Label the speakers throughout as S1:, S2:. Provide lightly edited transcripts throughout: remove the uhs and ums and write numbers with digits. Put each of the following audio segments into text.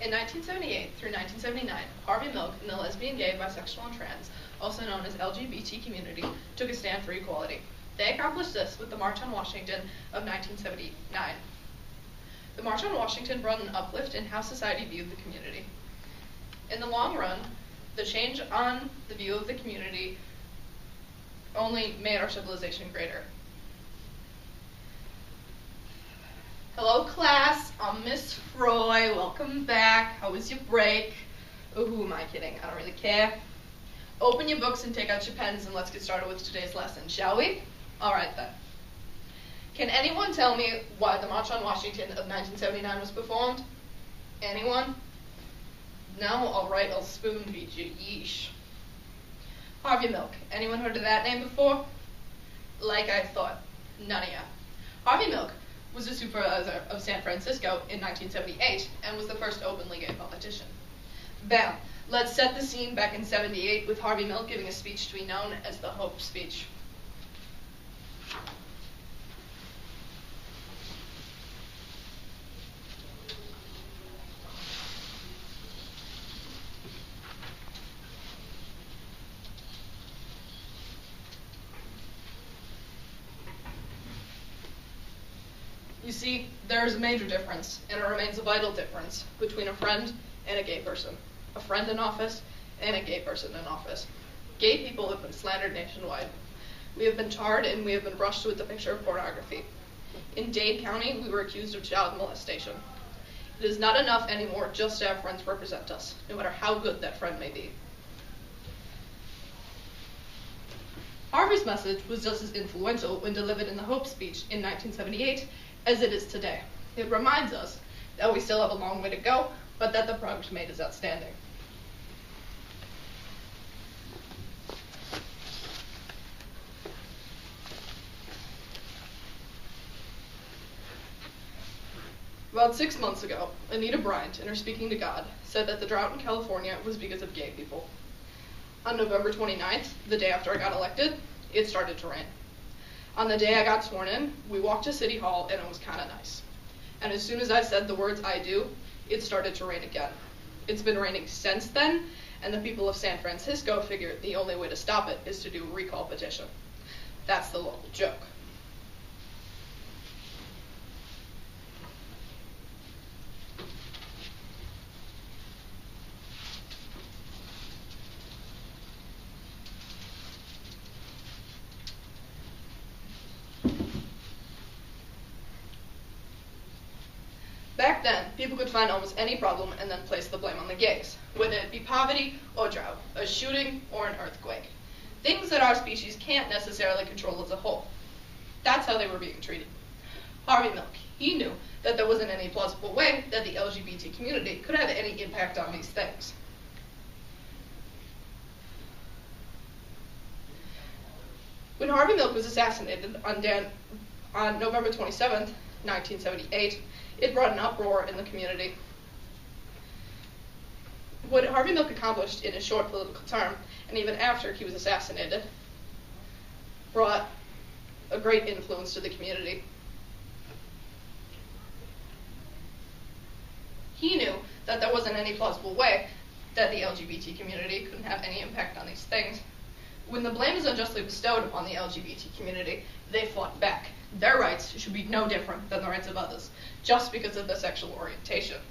S1: In 1978 through 1979, Harvey Milk and the lesbian, gay, bisexual, and trans, also known as LGBT community, took a stand for equality. They accomplished this with the March on Washington of 1979. The March on Washington brought an uplift in how society viewed the community. In the long run, the change on the view of the community only made our civilization greater. Hello class, I'm Miss Froy, welcome back. How was your break? Oh, who am I kidding? I don't really care. Open your books and take out your pens and let's get started with today's lesson, shall we? Alright then. Can anyone tell me why the March on Washington of 1979 was performed? Anyone? No? Alright, I'll spoon feed you, yeesh. Harvey Milk, anyone heard of that name before? Like I thought, none of ya. Harvey Milk was a supervisor of San Francisco in 1978 and was the first openly gay politician. Bam! Let's set the scene back in 78 with Harvey Milk giving a speech to be known as the Hope Speech. You see, there is a major difference, and it remains a vital difference, between a friend and a gay person. A friend in office and a gay person in office. Gay people have been slandered nationwide. We have been tarred and we have been brushed with the picture of pornography. In Dade County, we were accused of child molestation. It is not enough anymore just to have friends represent us, no matter how good that friend may be. Harvey's message was just as influential when delivered in the Hope Speech in 1978 as it is today. It reminds us that we still have a long way to go, but that the progress made is outstanding. About 6 months ago, Anita Bryant, in her Speaking to God, said that the drought in California was because of gay people. On November 29th, the day after I got elected, it started to rain. On the day I got sworn in, we walked to City Hall and it was kind of nice. And as soon as I said the words "I do," it started to rain again. It's been raining since then, and the people of San Francisco figured the only way to stop it is to do a recall petition. That's the local joke. Back then, people could find almost any problem and then place the blame on the gays, whether it be poverty or drought, a shooting or an earthquake. Things that our species can't necessarily control as a whole. That's how they were being treated. Harvey Milk, he knew that there wasn't any plausible way that the LGBT community could have any impact on these things. When Harvey Milk was assassinated on November 27th, 1978, it brought an uproar in the community. What Harvey Milk accomplished in his short political term, and even after he was assassinated, brought a great influence to the community. He knew that there wasn't any plausible way that the LGBT community couldn't have any impact on these things. When the blame is unjustly bestowed upon the LGBT community, they fought back. Their rights should be no different than the rights of others, just because of their sexual orientation.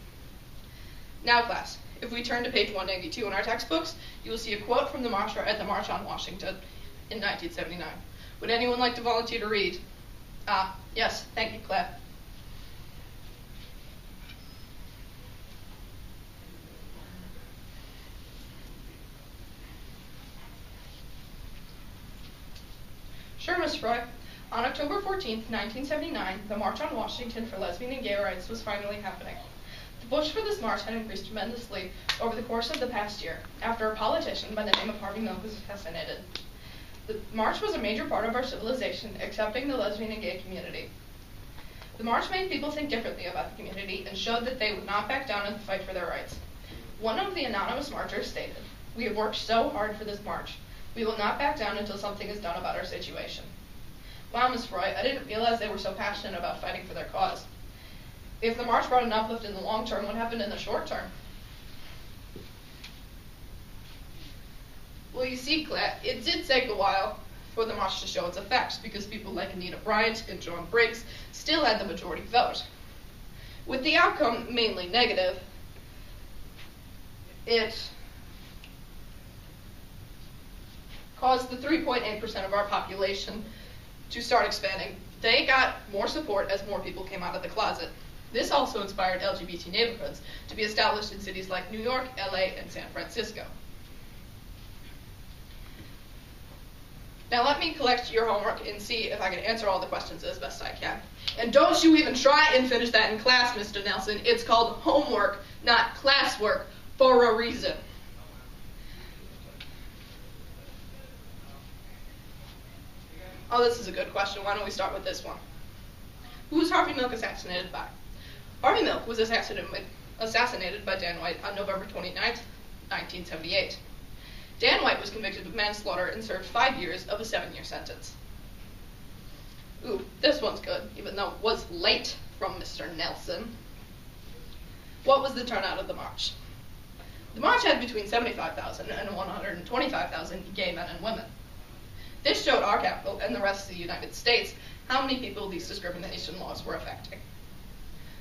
S1: Now, class, if we turn to page 192 in our textbooks, you will see a quote from the marcher at the March on Washington in 1979. Would anyone like to volunteer to read? Yes, thank you, Claire. Sure, Miss Froy. On October 14, 1979, the March on Washington for lesbian and gay rights was finally happening. The push for this march had increased tremendously over the course of the past year, after a politician by the name of Harvey Milk was assassinated. The march was a major part of our civilization, accepting the lesbian and gay community. The march made people think differently about the community and showed that they would not back down in the fight for their rights. One of the anonymous marchers stated, "We have worked so hard for this march. We will not back down until something is done about our situation." Wow, Ms. Froy, I didn't realize they were so passionate about fighting for their cause. If the march brought an uplift in the long term, what happened in the short term? Well, you see, Claire, it did take a while for the march to show its effects because people like Anita Bryant and John Briggs still had the majority vote. With the outcome mainly negative, it caused the 3.8% of our population to start expanding. They got more support as more people came out of the closet. This also inspired LGBT neighborhoods to be established in cities like New York, LA, and San Francisco. Now let me collect your homework and see if I can answer all the questions as best I can. And don't you even try and finish that in class, Mr. Nelson. It's called homework, not classwork, for a reason. Oh, this is a good question. Why don't we start with this one? Who was Harvey Milk assassinated by? Harvey Milk was assassinated by Dan White on November 29, 1978. Dan White was convicted of manslaughter and served 5 years of a 7-year sentence. Ooh, this one's good, even though it was late from Mr. Nelson. What was the turnout of the march? The march had between 75,000 and 125,000 gay men and women. This showed our capital and the rest of the United States how many people these discrimination laws were affecting.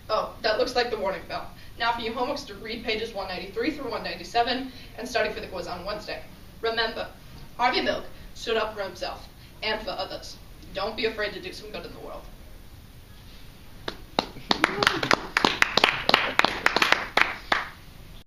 S1: Oh, that looks like the warning bell. Now for your homeworks to read pages 193 through 197 and study for the quiz on Wednesday. Remember, Harvey Milk stood up for himself and for others. Don't be afraid to do some good in the world.